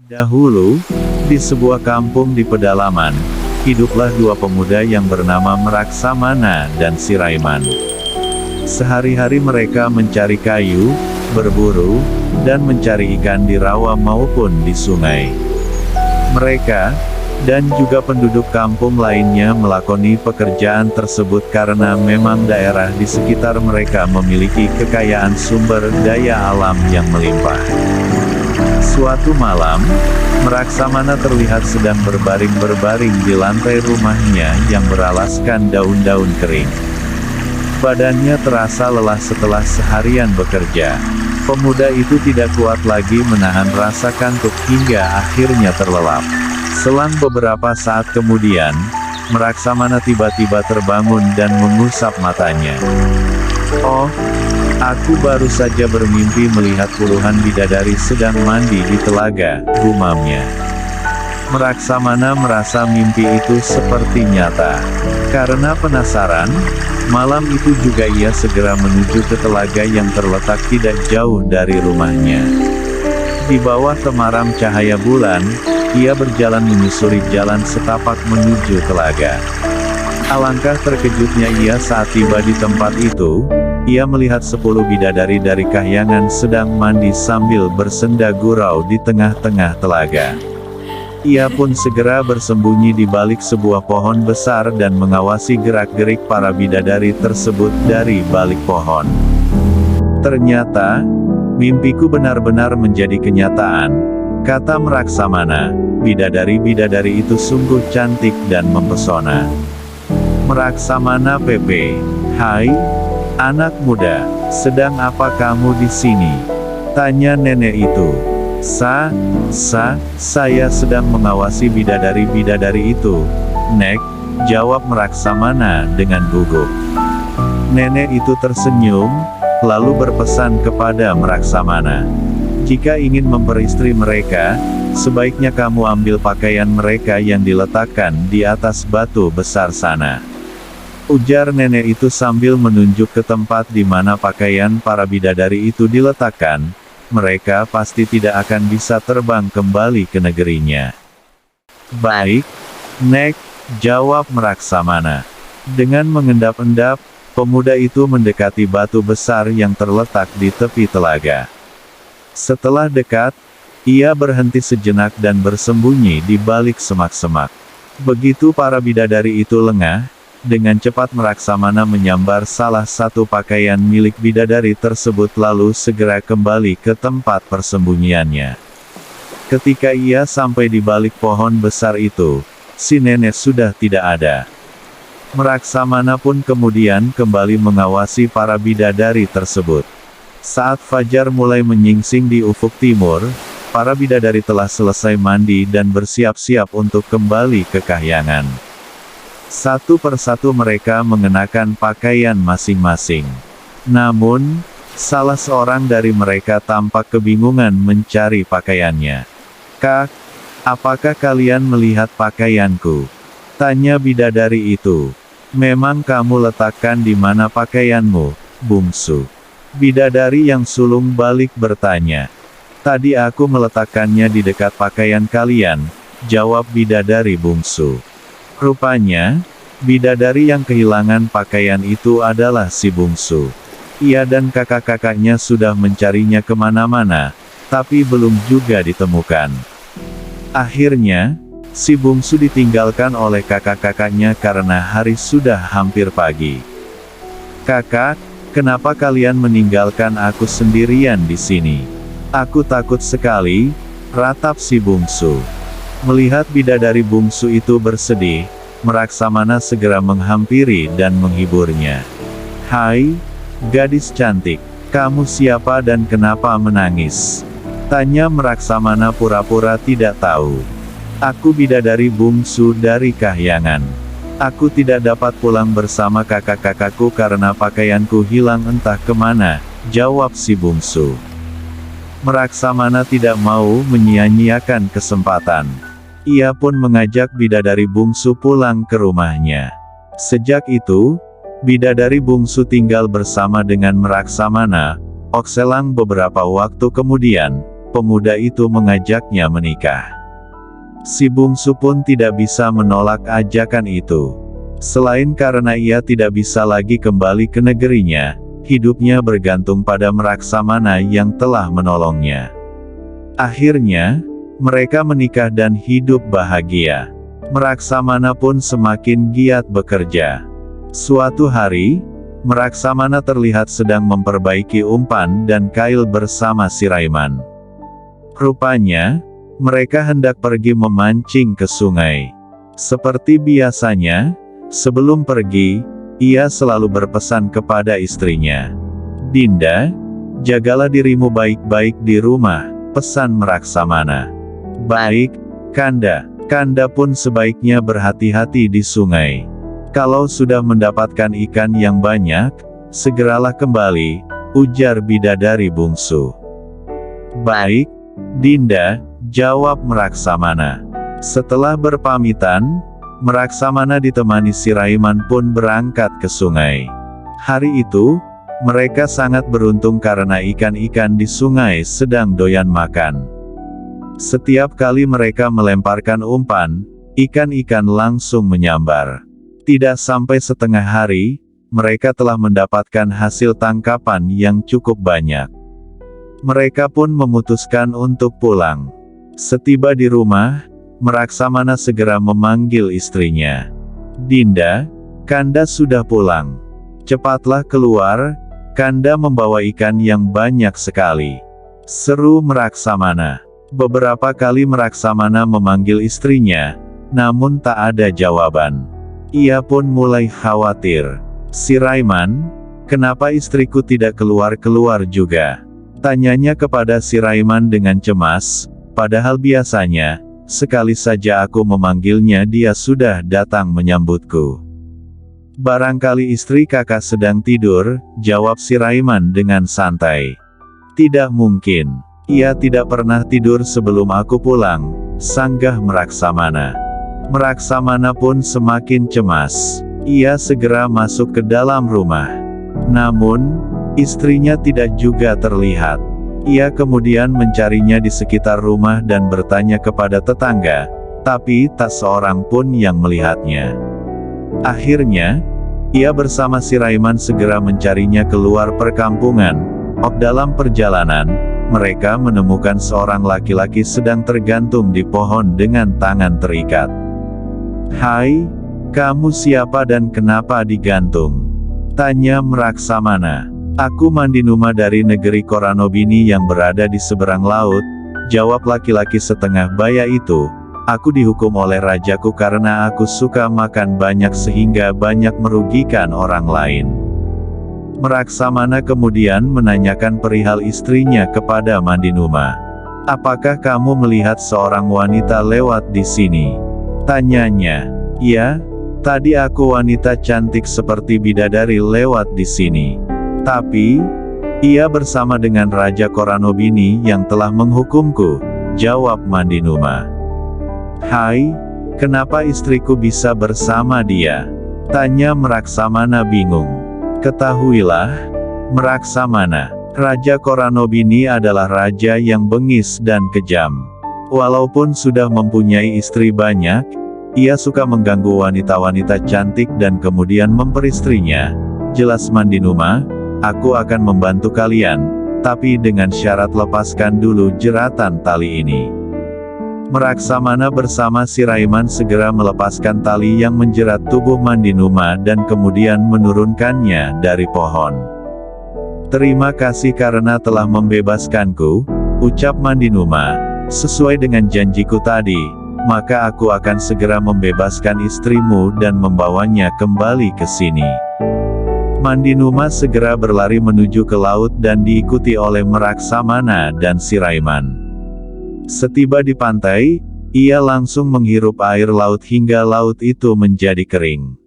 Dahulu, di sebuah kampung di pedalaman, hiduplah dua pemuda yang bernama Meraksamana dan Siraiman. Sehari-hari mereka mencari kayu, berburu, dan mencari ikan di rawa maupun di sungai. Mereka, dan juga penduduk kampung lainnya melakoni pekerjaan tersebut karena memang daerah di sekitar mereka memiliki kekayaan sumber daya alam yang melimpah. Suatu malam, Meraksamana terlihat sedang berbaring-berbaring di lantai rumahnya yang beralaskan daun-daun kering. Badannya terasa lelah setelah seharian bekerja. Pemuda itu tidak kuat lagi menahan rasa kantuk hingga akhirnya terlelap. Selang beberapa saat kemudian, Meraksamana tiba-tiba terbangun dan mengusap matanya. "Oh, aku baru saja bermimpi melihat puluhan bidadari sedang mandi di telaga," gumamnya. Meraksamana merasa mimpi itu seperti nyata. Karena penasaran, malam itu juga ia segera menuju ke telaga yang terletak tidak jauh dari rumahnya. Di bawah temaram cahaya bulan, ia berjalan menyusuri jalan setapak menuju telaga. Alangkah terkejutnya ia saat tiba di tempat itu. Ia melihat 10 bidadari dari kahyangan sedang mandi sambil bersenda gurau di tengah-tengah telaga. Ia pun segera bersembunyi di balik sebuah pohon besar dan mengawasi gerak-gerik para bidadari tersebut dari balik pohon. "Ternyata, mimpiku benar-benar menjadi kenyataan," kata Meraksamana. "Bidadari-bidadari itu sungguh cantik dan mempesona." Meraksamana PP. "Hai, anak muda, sedang apa kamu di sini?" tanya nenek itu. Saya sedang mengawasi bidadari-bidadari itu, Nek," jawab Meraksamana dengan gugup. Nenek itu tersenyum, lalu berpesan kepada Meraksamana, "Jika ingin memperistri mereka, sebaiknya kamu ambil pakaian mereka yang diletakkan di atas batu besar sana," ujar nenek itu sambil menunjuk ke tempat di mana pakaian para bidadari itu diletakkan. "Mereka pasti tidak akan bisa terbang kembali ke negerinya." "Baik, Nek," jawab Meraksamana. Dengan mengendap-endap, pemuda itu mendekati batu besar yang terletak di tepi telaga. Setelah dekat, ia berhenti sejenak dan bersembunyi di balik semak-semak. Begitu para bidadari itu lengah, dengan cepat Meraksamana menyambar salah satu pakaian milik bidadari tersebut lalu segera kembali ke tempat persembunyiannya. Ketika ia sampai di balik pohon besar itu, si nenek sudah tidak ada. Meraksamana pun kemudian kembali mengawasi para bidadari tersebut. Saat fajar mulai menyingsing di ufuk timur, para bidadari telah selesai mandi dan bersiap-siap untuk kembali ke kahyangan. Satu persatu mereka mengenakan pakaian masing-masing. Namun, salah seorang dari mereka tampak kebingungan mencari pakaiannya. "Kak, apakah kalian melihat pakaianku?" tanya bidadari itu. "Memang kamu letakkan di mana pakaianmu, bungsu?" Bidadari yang sulung balik bertanya. "Tadi aku meletakkannya di dekat pakaian kalian," jawab bidadari bungsu. Rupanya, bidadari yang kehilangan pakaian itu adalah si bungsu. Ia dan kakak-kakaknya sudah mencarinya kemana-mana, tapi belum juga ditemukan. Akhirnya, si bungsu ditinggalkan oleh kakak-kakaknya karena hari sudah hampir pagi. "Kakak, kenapa kalian meninggalkan aku sendirian di sini? Aku takut sekali," ratap si bungsu. Melihat bidadari bungsu itu bersedih, Meraksamana segera menghampiri dan menghiburnya. "Hai, gadis cantik, kamu siapa dan kenapa menangis?" tanya Meraksamana pura-pura tidak tahu. "Aku bidadari bungsu dari kahyangan. Aku tidak dapat pulang bersama kakak-kakakku karena pakaianku hilang entah kemana," jawab si bungsu. Meraksamana tidak mau menyia-nyiakan kesempatan. Ia pun mengajak bidadari bungsu pulang ke rumahnya. Sejak itu, bidadari bungsu tinggal bersama dengan Meraksamana. Okselang beberapa waktu kemudian, pemuda itu mengajaknya menikah. Si bungsu pun tidak bisa menolak ajakan itu. Selain karena ia tidak bisa lagi kembali ke negerinya, hidupnya bergantung pada Meraksamana yang telah menolongnya. Akhirnya, mereka menikah dan hidup bahagia. Meraksamana pun semakin giat bekerja. Suatu hari, Meraksamana terlihat sedang memperbaiki umpan dan kail bersama si Raiman. Rupanya, mereka hendak pergi memancing ke sungai. Seperti biasanya, sebelum pergi, ia selalu berpesan kepada istrinya. "Dinda, jagalah dirimu baik-baik di rumah," pesan Meraksamana. "Baik, Kanda." Kanda pun sebaiknya berhati-hati di sungai. "Kalau sudah mendapatkan ikan yang banyak, segeralah kembali," ujar bidadari bungsu. "Baik, Dinda," jawab Meraksamana. Setelah berpamitan, Meraksamana ditemani si Raiman pun berangkat ke sungai. Hari itu, mereka sangat beruntung karena ikan-ikan di sungai sedang doyan makan. Setiap kali mereka melemparkan umpan, ikan-ikan langsung menyambar. Tidak sampai setengah hari, mereka telah mendapatkan hasil tangkapan yang cukup banyak. Mereka pun memutuskan untuk pulang. Setiba di rumah, Meraksamana segera memanggil istrinya. "Dinda, Kanda sudah pulang. Cepatlah keluar, Kanda membawa ikan yang banyak sekali," seru Meraksamana. Beberapa kali Meraksamana memanggil istrinya, namun tak ada jawaban. Ia pun mulai khawatir. "Si Raiman, kenapa istriku tidak keluar-keluar juga?" tanyanya kepada si Raiman dengan cemas, padahal biasanya, sekali saja aku memanggilnya dia sudah datang menyambutku. "Barangkali istri kakak sedang tidur," jawab si Raiman dengan santai. "Tidak mungkin. Ia tidak pernah tidur sebelum aku pulang," sanggah Meraksamana. Meraksamana pun semakin cemas. Ia segera masuk ke dalam rumah. Namun, istrinya tidak juga terlihat. Ia kemudian mencarinya di sekitar rumah dan bertanya kepada tetangga, tapi tak seorang pun yang melihatnya. Akhirnya, ia bersama si Raiman segera mencarinya keluar perkampungan. Dalam perjalanan, mereka menemukan seorang laki-laki sedang tergantung di pohon dengan tangan terikat. "Hai, kamu siapa dan kenapa digantung?" tanya Meraksamana. "Aku Mandinuma dari negeri Koranobini yang berada di seberang laut," jawab laki-laki setengah baya itu. "Aku dihukum oleh rajaku karena aku suka makan banyak sehingga banyak merugikan orang lain." Meraksamana kemudian menanyakan perihal istrinya kepada Mandinuma. "Apakah kamu melihat seorang wanita lewat di sini?" tanyanya. "Ya, tadi aku wanita cantik seperti bidadari lewat di sini. Tapi, ia bersama dengan Raja Koranobini yang telah menghukumku," jawab Mandinuma. "Hai, kenapa istriku bisa bersama dia?" tanya Meraksamana bingung. "Ketahuilah, Meraksamana, Raja Koranobini adalah raja yang bengis dan kejam. Walaupun sudah mempunyai istri banyak, ia suka mengganggu wanita-wanita cantik dan kemudian memperistrinya. Jelas Mandinuma, aku akan membantu kalian, tapi dengan syarat lepaskan dulu jeratan tali ini." Meraksamana bersama si Raiman segera melepaskan tali yang menjerat tubuh Mandinuma dan kemudian menurunkannya dari pohon. "Terima kasih karena telah membebaskanku," ucap Mandinuma. "Sesuai dengan janjiku tadi, maka aku akan segera membebaskan istrimu dan membawanya kembali ke sini." Mandinuma segera berlari menuju ke laut dan diikuti oleh Meraksamana dan si Raiman. Setiba di pantai, ia langsung menghirup air laut hingga laut itu menjadi kering.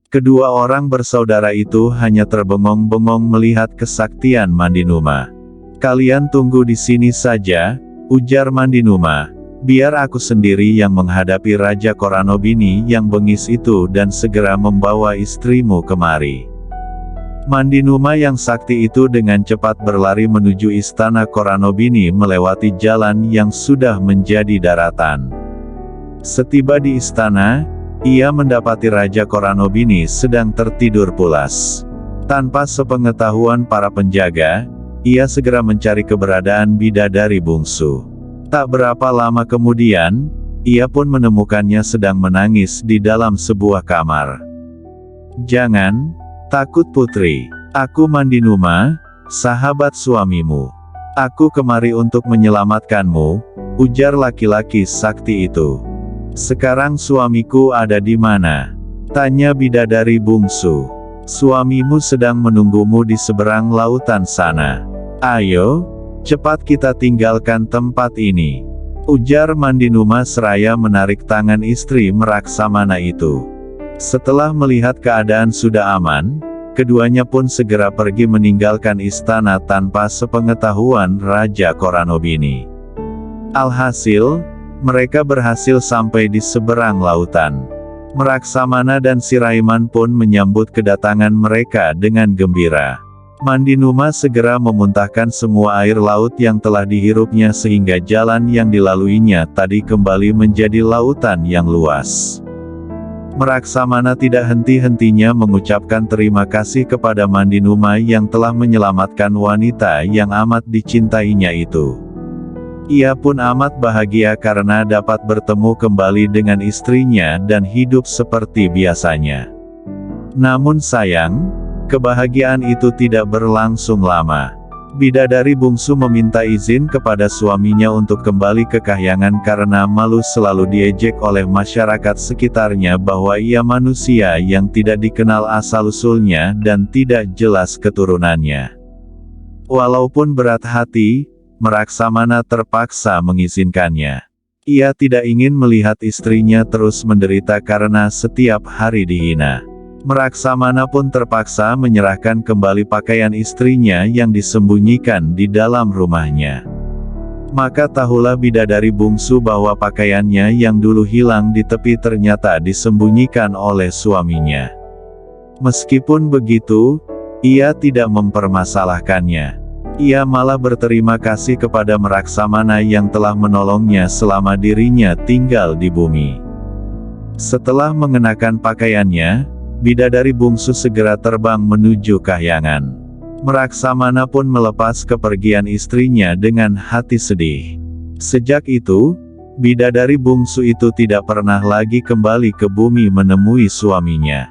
Kedua orang bersaudara itu hanya terbengong-bengong melihat kesaktian Mandinuma. "Kalian tunggu di sini saja," ujar Mandinuma. "Biar aku sendiri yang menghadapi Raja Koranobini yang bengis itu dan segera membawa istrimu kemari." Mandinuma yang sakti itu dengan cepat berlari menuju istana Koranobini melewati jalan yang sudah menjadi daratan. Setiba di istana, ia mendapati Raja Koranobini sedang tertidur pulas. Tanpa sepengetahuan para penjaga, ia segera mencari keberadaan bidadari bungsu. Tak berapa lama kemudian, ia pun menemukannya sedang menangis di dalam sebuah kamar. "Jangan takut putri, aku Mandinuma, sahabat suamimu. Aku kemari untuk menyelamatkanmu," ujar laki-laki sakti itu. "Sekarang suamiku ada di mana?" tanya bidadari bungsu. "Suamimu sedang menunggumu di seberang lautan sana. Ayo, cepat kita tinggalkan tempat ini," ujar Mandinuma seraya menarik tangan istri Meraksamana itu. Setelah melihat keadaan sudah aman, keduanya pun segera pergi meninggalkan istana tanpa sepengetahuan Raja Koranobini. Alhasil, mereka berhasil sampai di seberang lautan. Meraksamana dan Siraiman pun menyambut kedatangan mereka dengan gembira. Mandinuma segera memuntahkan semua air laut yang telah dihirupnya sehingga jalan yang dilaluinya tadi kembali menjadi lautan yang luas. Meraksamana tidak henti-hentinya mengucapkan terima kasih kepada Mandinuma yang telah menyelamatkan wanita yang amat dicintainya itu. Ia pun amat bahagia karena dapat bertemu kembali dengan istrinya dan hidup seperti biasanya. Namun sayang, kebahagiaan itu tidak berlangsung lama. Bidadari bungsu meminta izin kepada suaminya untuk kembali ke kahyangan karena malu selalu diejek oleh masyarakat sekitarnya bahwa ia manusia yang tidak dikenal asal-usulnya dan tidak jelas keturunannya. Walaupun berat hati, Meraksamana terpaksa mengizinkannya. Ia tidak ingin melihat istrinya terus menderita karena setiap hari dihina. Meraksamana pun terpaksa menyerahkan kembali pakaian istrinya yang disembunyikan di dalam rumahnya. Maka tahulah bidadari bungsu bahwa pakaiannya yang dulu hilang di tepi ternyata disembunyikan oleh suaminya. Meskipun begitu, ia tidak mempermasalahkannya. Ia malah berterima kasih kepada Meraksamana yang telah menolongnya selama dirinya tinggal di bumi. Setelah mengenakan pakaiannya, bidadari bungsu segera terbang menuju kahyangan. Meraksamana pun melepas kepergian istrinya dengan hati sedih. Sejak itu, bidadari bungsu itu tidak pernah lagi kembali ke bumi menemui suaminya.